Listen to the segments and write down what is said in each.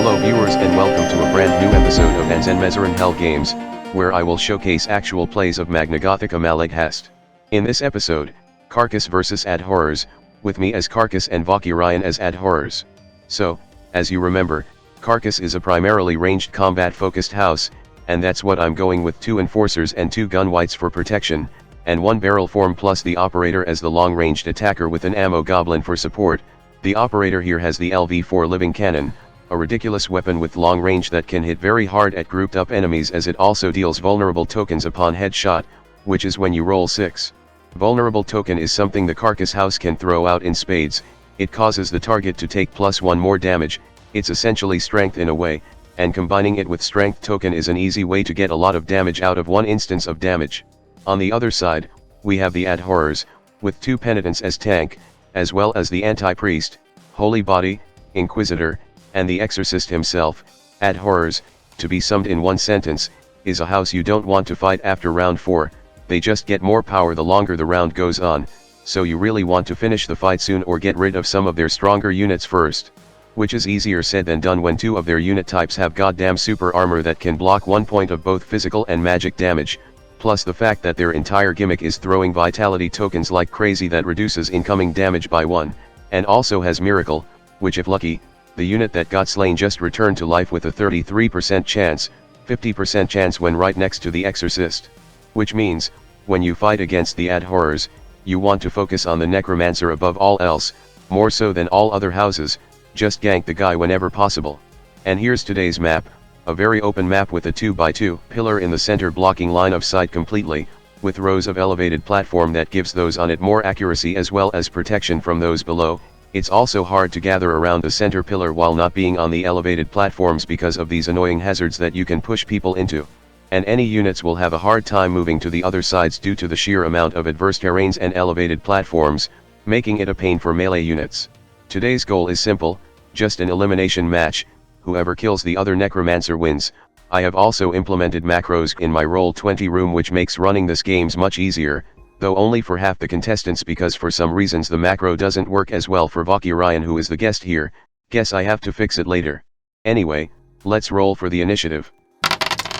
Hello viewers and welcome to a brand new episode of Anzenmezzeron Hell Games, where I will showcase actual plays of Magna Gothica Maleghast. In this episode, CARCASS vs Abhorrers, with me as CARCASS and Ryan as Abhorrers. So, as you remember, CARCASS is a primarily ranged combat focused house, and that's what I'm going with 2 enforcers and 2 gun wights for protection, and 1 barrel form plus the operator as the long ranged attacker with an ammo goblin for support. The operator here has the LV4 living cannon, a ridiculous weapon with long range that can hit very hard at grouped up enemies, as it also deals vulnerable tokens upon headshot, which is when you roll 6. Vulnerable token is something the CARCASS house can throw out in spades. It causes the target to take +1 more damage. It's essentially strength in a way, and combining it with strength token is an easy way to get a lot of damage out of 1 instance of damage. On the other side, we have the Abhorrers, with 2 penitents as tank, as well as the anti-priest, holy body, inquisitor, and the exorcist himself. Abhorrers, to be summed in 1 sentence, is a house you don't want to fight after round 4, they just get more power the longer the round goes on, so you really want to finish the fight soon or get rid of some of their stronger units first. Which is easier said than done when 2 of their unit types have goddamn super armor that can block 1 point of both physical and magic damage, plus the fact that their entire gimmick is throwing vitality tokens like crazy that reduces incoming damage by 1, and also has miracle, which if lucky, the unit that got slain just returned to life with a 33% chance, 50% chance when right next to the exorcist. Which means, when you fight against the Abhorrers, you want to focus on the necromancer above all else, more so than all other houses, just gank the guy whenever possible. And here's today's map, a very open map with a 2x2 pillar in the center blocking line of sight completely, with rows of elevated platform that gives those on it more accuracy as well as protection from those below. It's also hard to gather around the center pillar while not being on the elevated platforms because of these annoying hazards that you can push people into. And any units will have a hard time moving to the other sides due to the sheer amount of adverse terrains and elevated platforms, making it a pain for melee units. Today's goal is simple, just an elimination match. Whoever kills the other necromancer wins. I have also implemented macros in my Roll20 room, which makes running this games much easier, though only for half the contestants because for some reasons the macro doesn't work as well for Ryan, who is the guest here. Guess I have to fix it later. Anyway, let's roll for the initiative.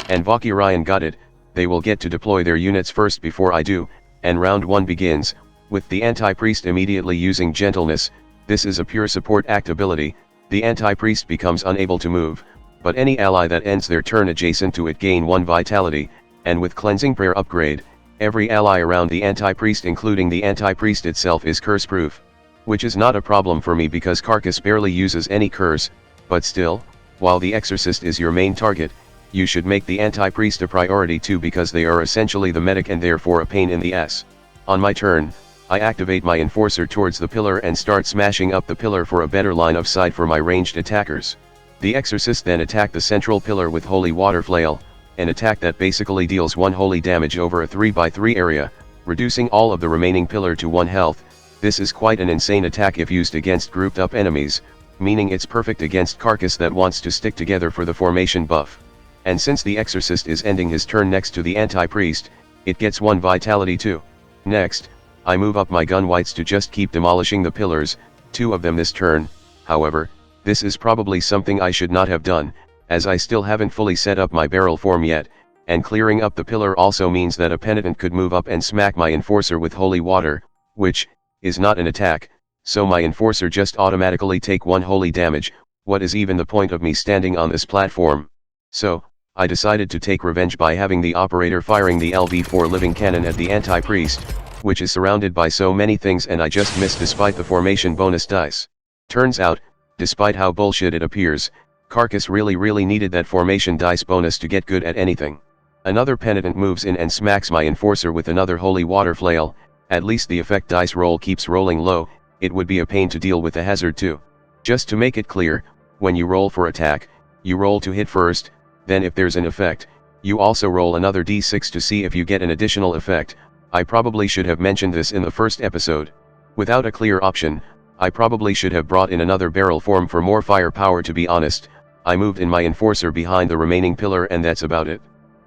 And Ryan got it. They will get to deploy their units first before I do, and round 1 begins, with the anti-priest immediately using gentleness. This is a pure support act ability. The anti-priest becomes unable to move, but any ally that ends their turn adjacent to it gain 1 vitality, and with cleansing prayer upgrade, every ally around the anti-priest including the anti-priest itself is curse proof. Which is not a problem for me because CARCASS barely uses any curse, but still, while the exorcist is your main target, you should make the anti-priest a priority too because they are essentially the medic and therefore a pain in the ass. On my turn, I activate my enforcer towards the pillar and start smashing up the pillar for a better line of sight for my ranged attackers. The exorcist then attack the central pillar with holy water flail, an attack that basically deals 1 holy damage over a 3x3 area, reducing all of the remaining pillar to 1 health. This is quite an insane attack if used against grouped up enemies, meaning it's perfect against CARCASS that wants to stick together for the formation buff. And since the exorcist is ending his turn next to the anti-priest, it gets 1 vitality too. Next, I move up my gun wights to just keep demolishing the pillars, 2 of them this turn. However, this is probably something I should not have done, as I still haven't fully set up my barrel form yet, and clearing up the pillar also means that a penitent could move up and smack my enforcer with holy water, which is not an attack, so my enforcer just automatically take 1 holy damage. What is even the point of me standing on this platform? So, I decided to take revenge by having the operator firing the LV4 living cannon at the anti-priest, which is surrounded by so many things, and I just missed despite the formation bonus dice. Turns out, despite how bullshit it appears, CARCASS really needed that formation dice bonus to get good at anything. Another penitent moves in and smacks my enforcer with another holy water flail. At least the effect dice roll keeps rolling low. It would be a pain to deal with the hazard too. Just to make it clear, when you roll for attack, you roll to hit first, then if there's an effect, you also roll another d6 to see if you get an additional effect. I probably should have mentioned this in the first episode. Without a clear option, I probably should have brought in another barrel form for more firepower, to be honest. I moved in my enforcer behind the remaining pillar and that's about it.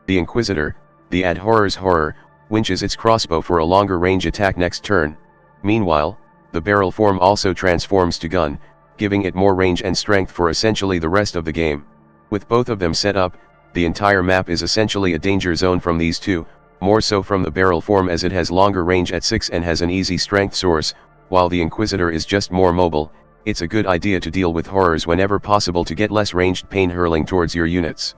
The inquisitor, the Abhorrers horror, winches its crossbow for a longer range attack next turn. Meanwhile, the barrel form also transforms to gun, giving it more range and strength for essentially the rest of the game. With both of them set up, the entire map is essentially a danger zone from these two, more so from the barrel form as it has longer range at 6 and has an easy strength source, while the Inquisitor is just more mobile. It's a good idea to deal with horrors whenever possible to get less ranged pain hurling towards your units.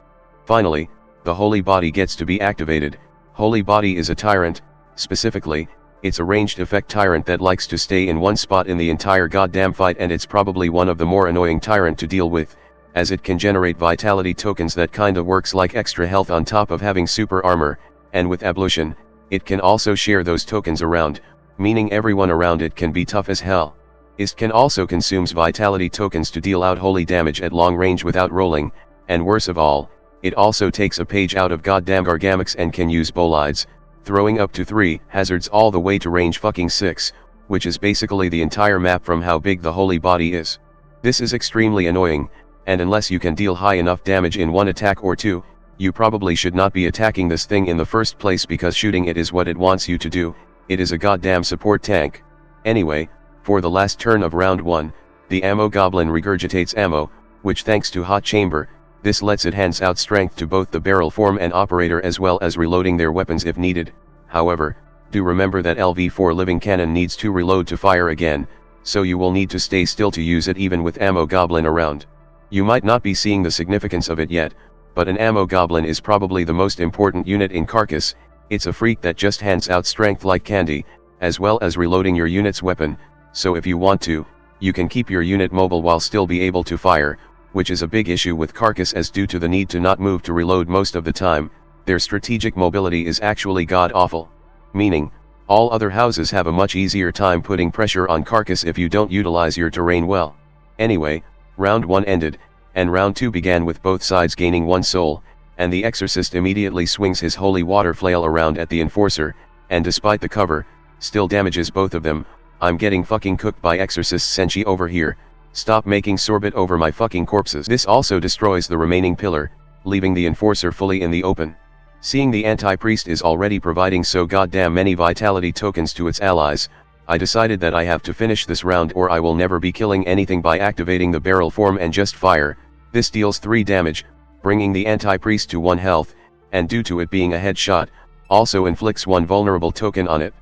Finally, the Holy Body gets to be activated. Holy Body is a tyrant, specifically, it's a ranged effect tyrant that likes to stay in one spot in the entire goddamn fight, and it's probably one of the more annoying tyrant to deal with, as it can generate vitality tokens that kinda works like extra health on top of having super armor, and with ablution, it can also share those tokens around, meaning everyone around it can be tough as hell. It can also consumes vitality tokens to deal out holy damage at long range without rolling, and worse of all, it also takes a page out of goddamn Gargamix and can use bolides, throwing up to 3 hazards all the way to range fucking 6, which is basically the entire map from how big the Holy Body is. This is extremely annoying, and unless you can deal high enough damage in one attack or two, you probably should not be attacking this thing in the first place, because shooting it is what it wants you to do. It is a goddamn support tank. Anyway, for the last turn of round 1, the ammo goblin regurgitates ammo, which thanks to Hot Chamber, this lets it hands out strength to both the barrel form and operator as well as reloading their weapons if needed. However, do remember that LV4 living cannon needs to reload to fire again, so you will need to stay still to use it even with ammo goblin around. You might not be seeing the significance of it yet, but an ammo goblin is probably the most important unit in CARCASS. It's a freak that just hands out strength like candy, as well as reloading your unit's weapon, so if you want to, you can keep your unit mobile while still be able to fire, which is a big issue with CARCASS, as due to the need to not move to reload most of the time, their strategic mobility is actually god-awful. Meaning, all other houses have a much easier time putting pressure on CARCASS if you don't utilize your terrain well. Anyway, round 1 ended, and round 2 began with both sides gaining 1 soul, and the Exorcist immediately swings his holy water flail around at the Enforcer, and despite the cover, still damages both of them. I'm getting fucking cooked by Exorcist Senshi over here. Stop making sorbet over my fucking corpses. This also destroys the remaining pillar, leaving the Enforcer fully in the open. Seeing the Anti-Priest is already providing so goddamn many vitality tokens to its allies, I decided that I have to finish this round or I will never be killing anything by activating the barrel form and just fire. This deals 3 damage, bringing the Anti-Priest to 1 health, and due to it being a headshot, also inflicts 1 vulnerable token on it.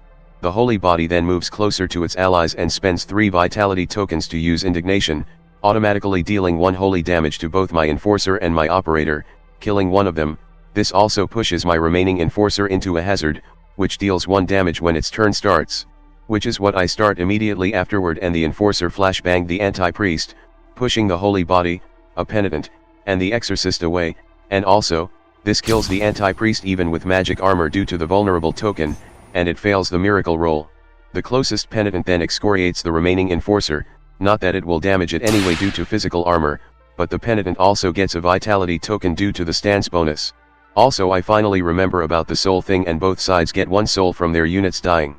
The Holy Body then moves closer to its allies and spends 3 vitality tokens to use Indignation, automatically dealing 1 holy damage to both my Enforcer and my Operator, killing one of them. This also pushes my remaining Enforcer into a hazard, which deals 1 damage when its turn starts. Which is what I start immediately afterward, and the Enforcer flashbanged the Anti-Priest, pushing the Holy Body, a Penitent, and the Exorcist away, and also, this kills the Anti-Priest even with magic armor due to the vulnerable token, and it fails the miracle roll. The closest Penitent then excoriates the remaining Enforcer, not that it will damage it anyway due to physical armor, but the Penitent also gets a vitality token due to the stance bonus. Also, I finally remember about the soul thing, and both sides get 1 soul from their units dying.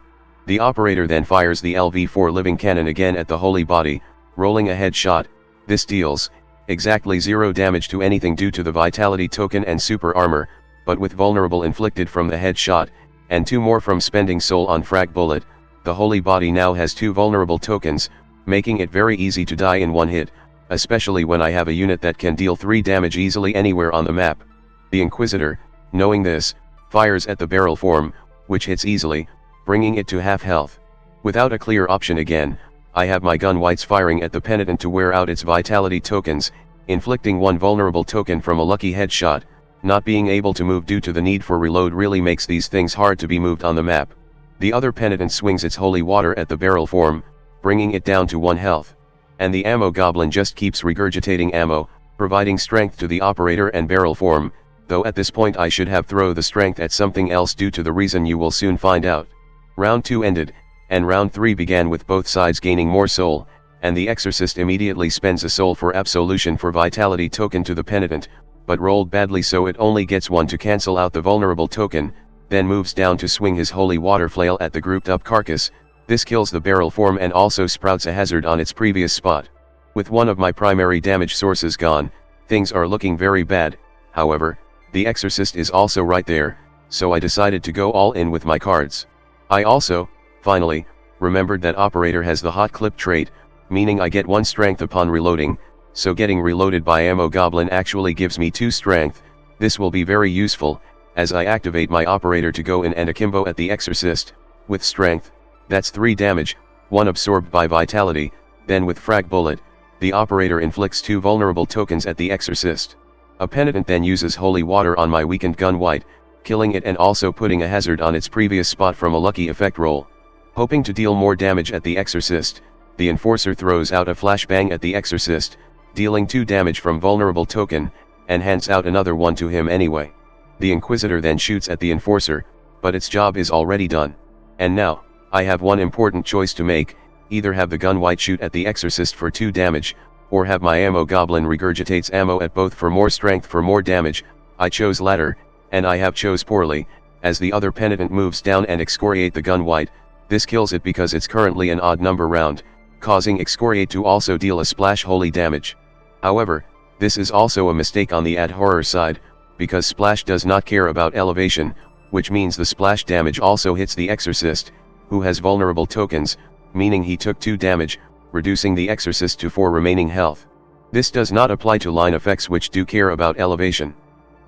The Operator then fires the LV4 living cannon again at the Holy Body, rolling a headshot. This deals exactly 0 damage to anything due to the vitality token and super armor, but with vulnerable inflicted from the headshot, and 2 more from spending soul on frag bullet, the Holy Body now has 2 vulnerable tokens, making it very easy to die in 1 hit, especially when I have a unit that can deal 3 damage easily anywhere on the map. The Inquisitor, knowing this, fires at the barrel form, which hits easily, bringing it to half health. Without a clear option again, I have my gun whites firing at the Penitent to wear out its vitality tokens, inflicting 1 vulnerable token from a lucky headshot. Not being able to move due to the need for reload really makes these things hard to be moved on the map. The other Penitent swings its holy water at the barrel form, bringing it down to 1 health. And the ammo goblin just keeps regurgitating ammo, providing strength to the Operator and barrel form, though at this point I should have thrown the strength at something else due to the reason you will soon find out. Round 2 ended, and round 3 began with both sides gaining more soul, and the Exorcist immediately spends a soul for absolution for vitality token to the Penitent, but rolled badly so it only gets 1 to cancel out the vulnerable token, then moves down to swing his holy water flail at the grouped up carcass. This kills the barrel form and also sprouts a hazard on its previous spot. With one of my primary damage sources gone, things are looking very bad. However, the Exorcist is also right there, so I decided to go all in with my cards. I also, finally, remembered that Operator has the hot clip trait, meaning I get 1 strength upon reloading, so getting reloaded by Ammo Goblin actually gives me 2 strength. This will be very useful, as I activate my operator to go in and akimbo at the Exorcist, with strength, that's 3 damage, 1 absorbed by vitality, then with frag bullet, the operator inflicts 2 vulnerable tokens at the Exorcist. A penitent then uses holy water on my weakened gun white, killing it and also putting a hazard on its previous spot from a lucky effect roll. Hoping to deal more damage at the Exorcist, the enforcer throws out a flashbang at the Exorcist, dealing 2 damage from vulnerable token, and hands out another one to him anyway. The Inquisitor then shoots at the enforcer, but its job is already done. And now, I have one important choice to make, either have the gun white shoot at the Exorcist for 2 damage, or have my Ammo Goblin regurgitates ammo at both for more strength for more damage. I chose latter, and I have chose poorly, as the other penitent moves down and excoriate the gun white. This kills it because it's currently an odd number round, causing excoriate to also deal a splash holy damage. However, this is also a mistake on the Abhorrer side, because splash does not care about elevation, which means the splash damage also hits the Exorcist, who has vulnerable tokens, meaning he took 2 damage, reducing the Exorcist to 4 remaining health. This does not apply to line effects which do care about elevation.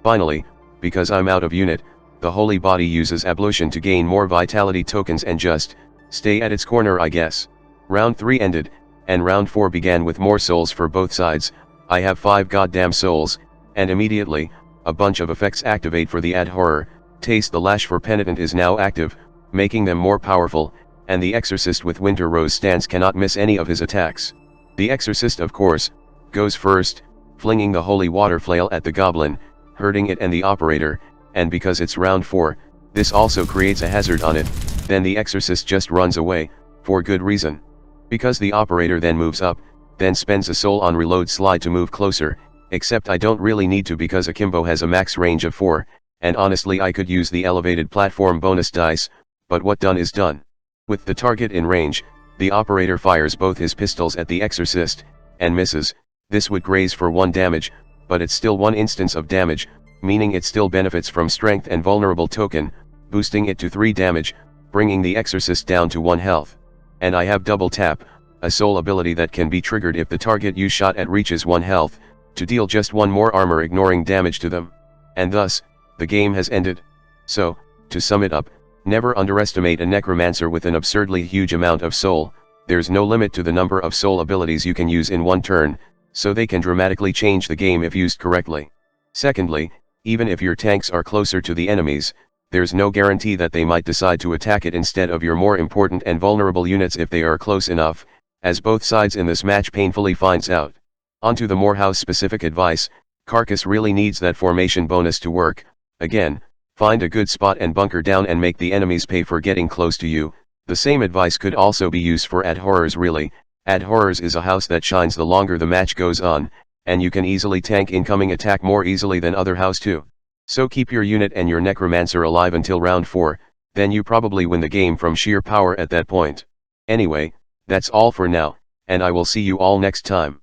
Finally, because I'm out of unit, the Holy Body uses Ablution to gain more vitality tokens and just stay at its corner, I guess. Round 3 ended, and round 4 began with more souls for both sides. I have 5 goddamn souls, and immediately, a bunch of effects activate for the Abhorrer. Taste the Lash for Penitent is now active, making them more powerful, and the Exorcist with Winter Rose stance cannot miss any of his attacks. The Exorcist, of course, goes first, flinging the Holy Water Flail at the Goblin, hurting it and the operator, and because it's round 4, this also creates a hazard on it. Then the Exorcist just runs away, for good reason. Because the operator then moves up, then spends a soul on reload slide to move closer, except I don't really need to because Akimbo has a max range of 4, and honestly I could use the elevated platform bonus dice, but what done is done. With the target in range, the operator fires both his pistols at the Exorcist, and misses. This would graze for 1 damage, but it's still 1 instance of damage, meaning it still benefits from strength and vulnerable token, boosting it to 3 damage, bringing the Exorcist down to 1 health. And I have double tap, a soul ability that can be triggered if the target you shot at reaches 1 health, to deal just 1 more armor ignoring damage to them. And thus, the game has ended. So, to sum it up, never underestimate a necromancer with an absurdly huge amount of soul. There's no limit to the number of soul abilities you can use in 1 turn, so they can dramatically change the game if used correctly. Secondly, even if your tanks are closer to the enemies, there's no guarantee that they might decide to attack it instead of your more important and vulnerable units if they are close enough, as both sides in this match painfully finds out. Onto the more house-specific advice, CARCASS really needs that formation bonus to work. Again, find a good spot and bunker down and make the enemies pay for getting close to you. The same advice could also be used for Abhorrers really. Abhorrers is a house that shines the longer the match goes on, and you can easily tank incoming attack more easily than other house too. So keep your unit and your necromancer alive until round 4, then you probably win the game from sheer power at that point. Anyway, that's all for now, and I will see you all next time.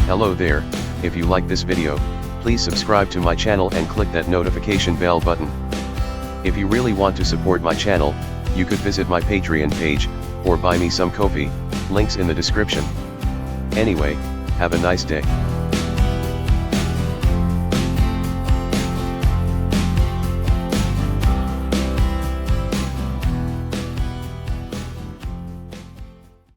Hello there, if you like this video, please subscribe to my channel and click that notification bell button. If you really want to support my channel, you could visit my Patreon page, or buy me some coffee, links in the description. Anyway, have a nice day.